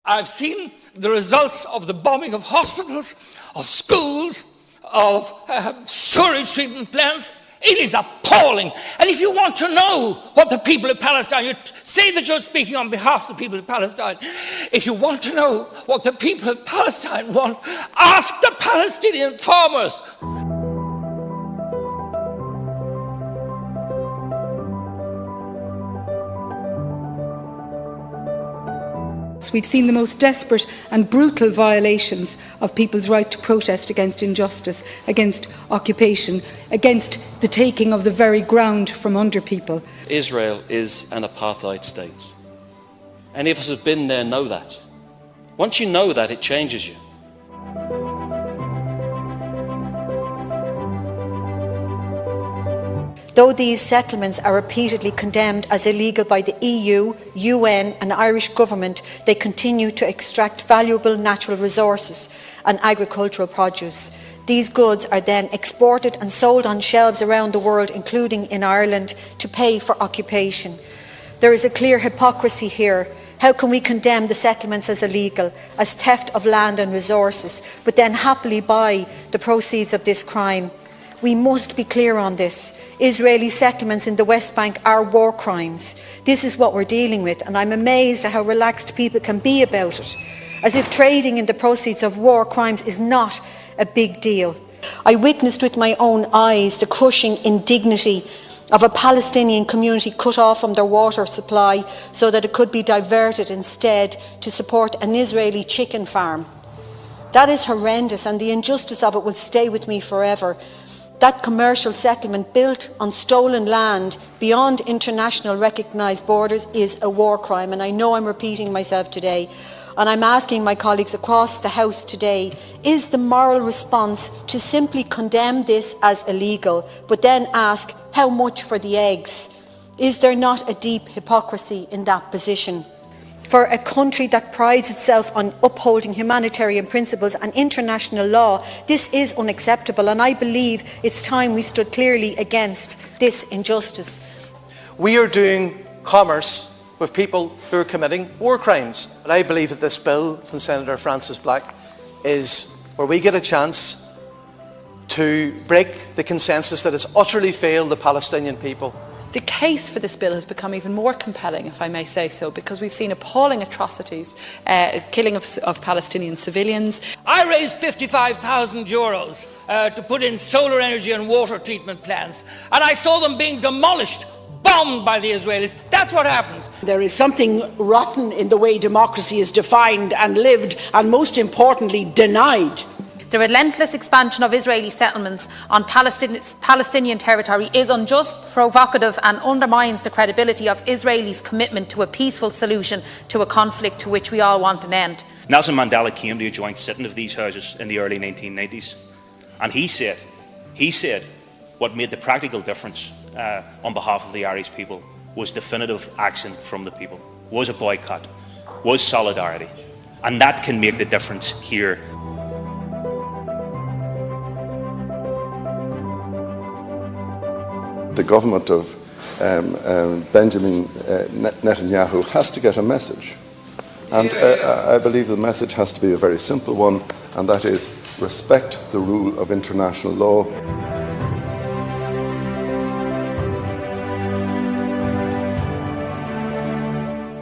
I've seen the results of the bombing of hospitals, of schools, of sewage treatment plants. It is appalling. And if you want to know what the people of Palestine, you say that you're speaking on behalf of the people of Palestine. If you want to know what the people of Palestine want, ask the Palestinian farmers. We've seen the most desperate and brutal violations of people's right to protest against injustice, against occupation, against the taking of the very ground from under people. Israel is an apartheid state. Any of us who have been there know that. Once you know that, it changes you. Though these settlements are repeatedly condemned as illegal by the EU, UN and Irish government, they continue to extract valuable natural resources and agricultural produce. These goods are then exported and sold on shelves around the world, including in Ireland, to pay for occupation. There is a clear hypocrisy here. How can we condemn the settlements as illegal, as theft of land and resources, but then happily buy the proceeds of this crime? We must be clear on this. Israeli settlements in the West Bank are war crimes. This is what we're dealing with, and I'm amazed at how relaxed people can be about it, as if trading in the proceeds of war crimes is not a big deal. I witnessed with my own eyes the crushing indignity of a Palestinian community cut off from their water supply so that it could be diverted instead to support an Israeli chicken farm. That is horrendous, and the injustice of it will stay with me forever. That commercial settlement built on stolen land beyond international recognised borders is a war crime, and I know I'm repeating myself today. And I'm asking my colleagues across the House today, is the moral response to simply condemn this as illegal, but then ask how much for the eggs? Is there not a deep hypocrisy in that position? For a country that prides itself on upholding humanitarian principles and international law, this is unacceptable, and I believe it's time we stood clearly against this injustice. We are doing commerce with people who are committing war crimes. And I believe that this bill from Senator Francis Black is where we get a chance to break the consensus that has utterly failed the Palestinian people. The case for this bill has become even more compelling, if I may say so, because we've seen appalling atrocities, killing of Palestinian civilians. I raised €55,000 to put in solar energy and water treatment plants, and I saw them being demolished, bombed by the Israelis. That's what happens. There is something rotten in the way democracy is defined and lived, and most importantly, denied. The relentless expansion of Israeli settlements on Palestinian territory is unjust, provocative and undermines the credibility of Israelis' commitment to a peaceful solution to a conflict to which we all want an end. Nelson Mandela came to a joint sitting of these houses in the early 1990s, and he said what made the practical difference on behalf of the Irish people was definitive action from the people, was a boycott, was solidarity, and that can make the difference here. The government of Benjamin Netanyahu has to get a message. And I believe the message has to be a very simple one, and that is respect the rule of international law.